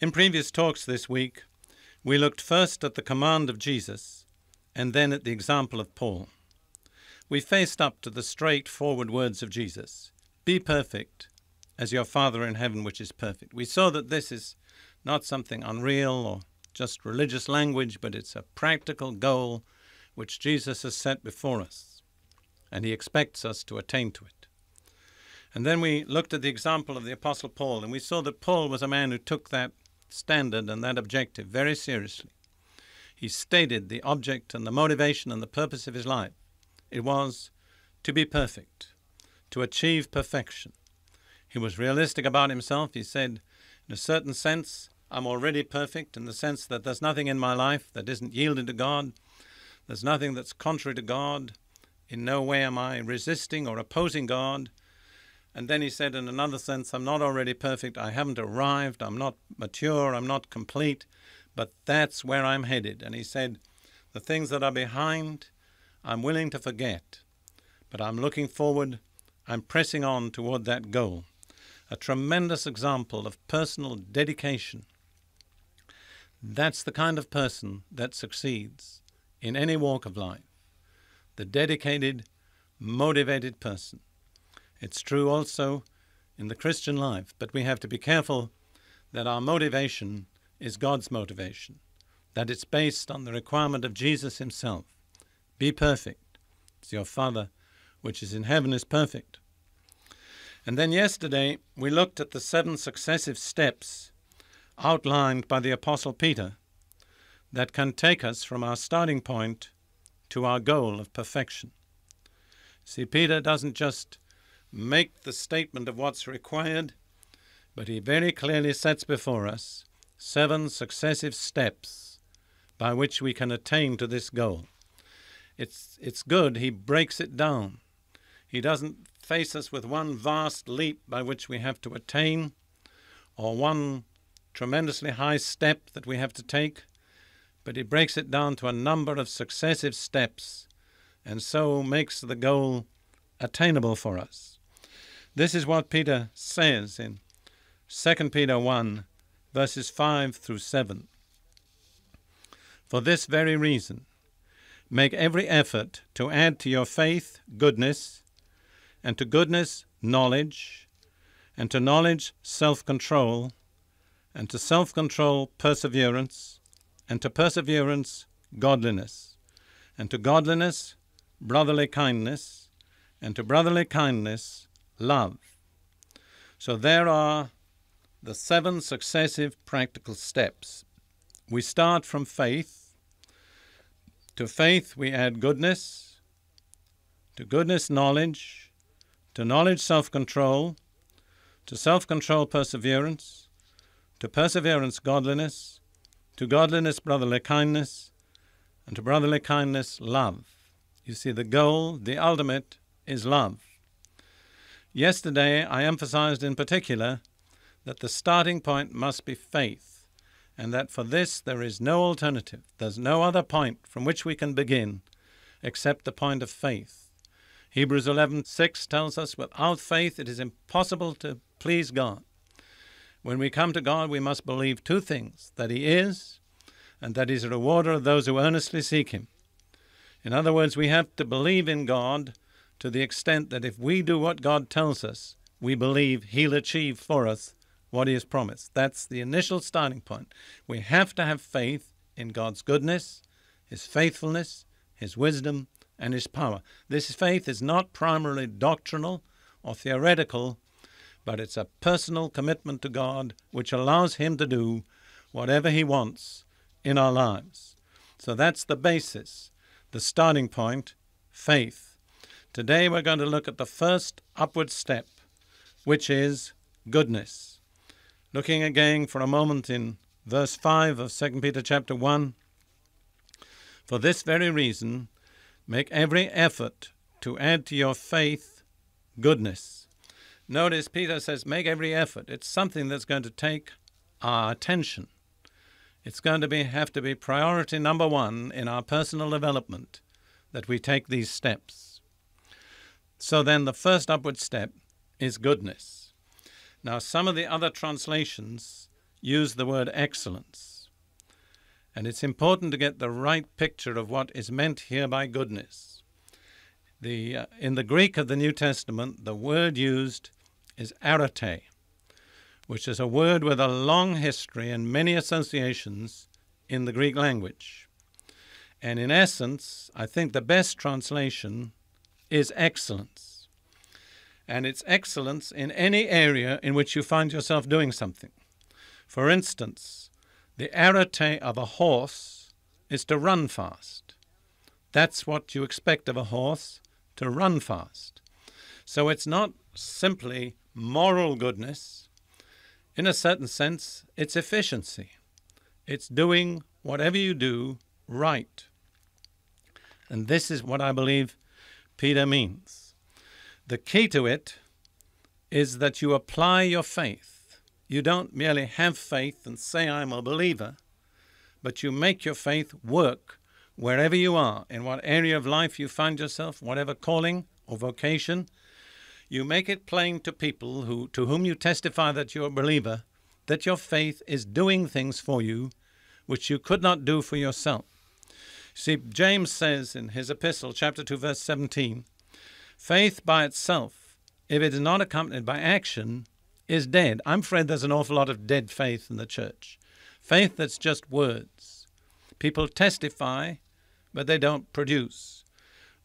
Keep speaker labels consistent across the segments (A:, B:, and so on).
A: In previous talks this week, we looked first at the command of Jesus and then at the example of Paul. We faced up to the straightforward words of Jesus, "Be perfect as your Father in heaven which is perfect." We saw that this is not something unreal or just religious language, but it's a practical goal which Jesus has set before us, and he expects us to attain to it. And then we looked at the example of the Apostle Paul, and we saw that Paul was a man who took that standard and that objective very seriously. He stated the object and the motivation and the purpose of his life. It was to be perfect, to achieve perfection. He was realistic about himself. He said, in a certain sense, I'm already perfect in the sense that there's nothing in my life that isn't yielded to God. There's nothing that's contrary to God. In no way am I resisting or opposing God. And then he said, in another sense, I'm not already perfect. I haven't arrived. I'm not mature. I'm not complete. But that's where I'm headed. And he said, the things that are behind, I'm willing to forget. But I'm looking forward. I'm pressing on toward that goal. A tremendous example of personal dedication. That's the kind of person that succeeds in any walk of life. The dedicated, motivated person. It's true also in the Christian life, but we have to be careful that our motivation is God's motivation, that it's based on the requirement of Jesus himself. Be perfect, as your Father which is in heaven is perfect. And then yesterday we looked at the 7 successive steps outlined by the Apostle Peter that can take us from our starting point to our goal of perfection. See, Peter doesn't just make the statement of what's required, but he very clearly sets before us 7 successive steps by which we can attain to this goal. It's good he breaks it down. He doesn't face us with one vast leap by which we have to attain, or one tremendously high step that we have to take, but he breaks it down to a number of successive steps, and so makes the goal attainable for us. This is what Peter says in 2 Peter 1, verses 5 through 7. For this very reason, make every effort to add to your faith goodness, and to goodness knowledge, and to knowledge self-control, and to self-control perseverance, and to perseverance godliness, and to godliness brotherly kindness, and to brotherly kindness love. So there are the 7 successive practical steps. We start from faith. To faith we add goodness, to goodness knowledge, to knowledge self-control, to self-control perseverance, to perseverance godliness, to godliness brotherly kindness, and to brotherly kindness love. You see, the goal, the ultimate, is love. Yesterday I emphasized in particular that the starting point must be faith, and that for this there is no alternative. There's no other point from which we can begin except the point of faith. Hebrews 11:6 tells us, without faith it is impossible to please God. When we come to God, we must believe 2 things, that he is, and that he's a rewarder of those who earnestly seek him. In other words, we have to believe in God to the extent that if we do what God tells us, we believe he'll achieve for us what he has promised. That's the initial starting point. We have to have faith in God's goodness, his faithfulness, his wisdom, and his power. This faith is not primarily doctrinal or theoretical, but it's a personal commitment to God which allows him to do whatever he wants in our lives. So that's the basis, the starting point, faith. Today we're going to look at the first upward step, which is goodness. Looking again for a moment in verse 5 of 2 Peter chapter 1. For this very reason, make every effort to add to your faith goodness. Notice Peter says make every effort. It's something that's going to take our attention. It's going to have to be priority number 1 in our personal development that we take these steps. So then the first upward step is goodness. Now some of the other translations use the word excellence. And it's important to get the right picture of what is meant here by goodness. In the Greek of the New Testament, the word used is arete, which is a word with a long history and many associations in the Greek language. And in essence, I think the best translation is excellence. And it's excellence in any area in which you find yourself doing something. For instance, the arete of a horse is to run fast. That's what you expect of a horse, to run fast. So it's not simply moral goodness. In a certain sense, it's efficiency. It's doing whatever you do right. And this is what I believe Peter means. The key to it is that you apply your faith. You don't merely have faith and say, I'm a believer, but you make your faith work wherever you are, in what area of life you find yourself, whatever calling or vocation. You make it plain to people to whom you testify that you're a believer, that your faith is doing things for you which you could not do for yourself. See, James says in his epistle, chapter 2, verse 17, faith by itself, if it is not accompanied by action, is dead. I'm afraid there's an awful lot of dead faith in the church. Faith that's just words. People testify, but they don't produce.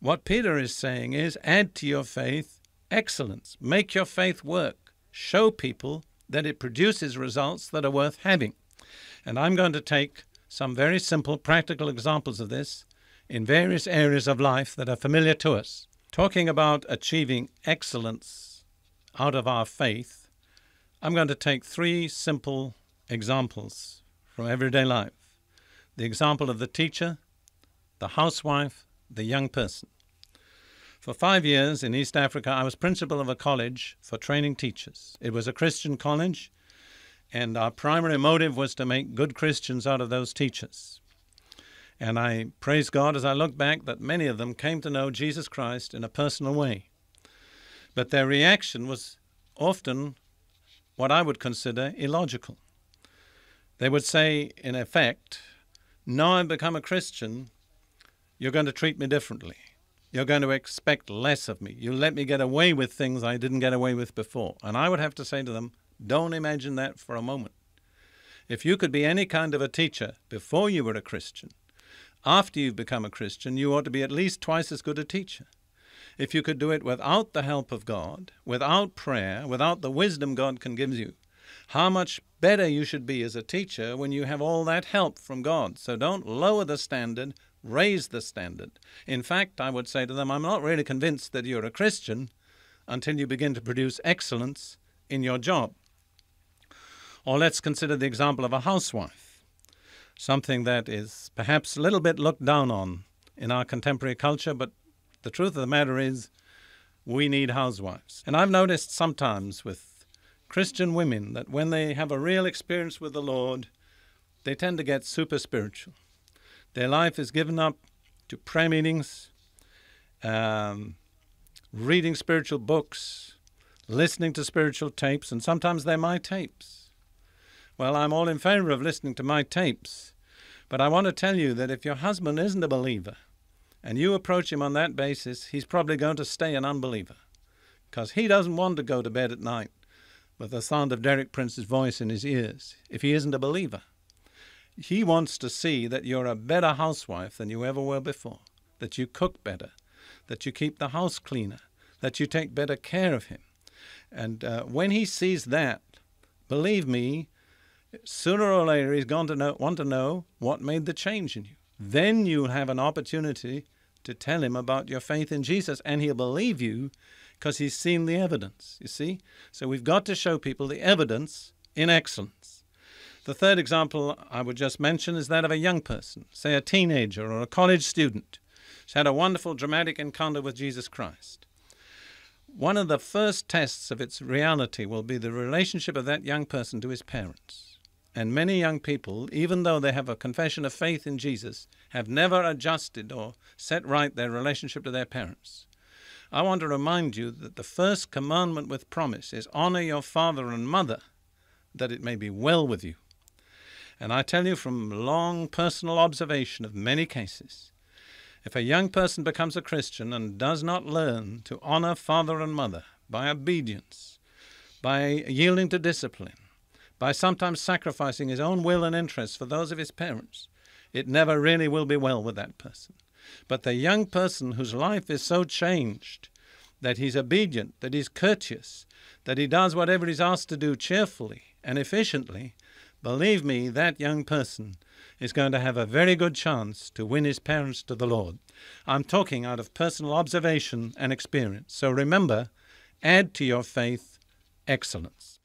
A: What Peter is saying is, add to your faith excellence. Make your faith work. Show people that it produces results that are worth having. And I'm going to take some very simple practical examples of this in various areas of life that are familiar to us. Talking about achieving excellence out of our faith, I'm going to take 3 simple examples from everyday life. The example of the teacher, the housewife, the young person. For 5 years in East Africa, I was principal of a college for training teachers. It was a Christian college, and our primary motive was to make good Christians out of those teachers. And I praise God as I look back that many of them came to know Jesus Christ in a personal way. But their reaction was often what I would consider illogical. They would say, in effect, now I've become a Christian, you're going to treat me differently. You're going to expect less of me. You'll let me get away with things I didn't get away with before. And I would have to say to them, don't imagine that for a moment. If you could be any kind of a teacher before you were a Christian, after you've become a Christian, you ought to be at least twice as good a teacher. If you could do it without the help of God, without prayer, without the wisdom God can give you, how much better you should be as a teacher when you have all that help from God. So don't lower the standard, raise the standard. In fact, I would say to them, I'm not really convinced that you're a Christian until you begin to produce excellence in your job. Or let's consider the example of a housewife, something that is perhaps a little bit looked down on in our contemporary culture, but the truth of the matter is we need housewives. And I've noticed sometimes with Christian women that when they have a real experience with the Lord, they tend to get super spiritual. Their life is given up to prayer meetings, reading spiritual books, listening to spiritual tapes, and sometimes they're my tapes. Well, I'm all in favor of listening to my tapes, but I want to tell you that if your husband isn't a believer and you approach him on that basis, he's probably going to stay an unbeliever because he doesn't want to go to bed at night with the sound of Derek Prince's voice in his ears if he isn't a believer. He wants to see that you're a better housewife than you ever were before, that you cook better, that you keep the house cleaner, that you take better care of him. And when he sees that, believe me, sooner or later he's going to want to know what made the change in you. Then you'll have an opportunity to tell him about your faith in Jesus, and he'll believe you because he's seen the evidence, you see? So we've got to show people the evidence in excellence. The third example I would just mention is that of a young person, say a teenager or a college student. She's had a wonderful dramatic encounter with Jesus Christ. One of the first tests of its reality will be the relationship of that young person to his parents. And many young people, even though they have a confession of faith in Jesus, have never adjusted or set right their relationship to their parents. I want to remind you that the first commandment with promise is honor your father and mother, that it may be well with you. And I tell you from long personal observation of many cases, if a young person becomes a Christian and does not learn to honor father and mother by obedience, by yielding to discipline, by sometimes sacrificing his own will and interests for those of his parents, it never really will be well with that person. But the young person whose life is so changed that he's obedient, that he's courteous, that he does whatever he's asked to do cheerfully and efficiently, believe me, that young person is going to have a very good chance to win his parents to the Lord. I'm talking out of personal observation and experience. So remember, add to your faith excellence.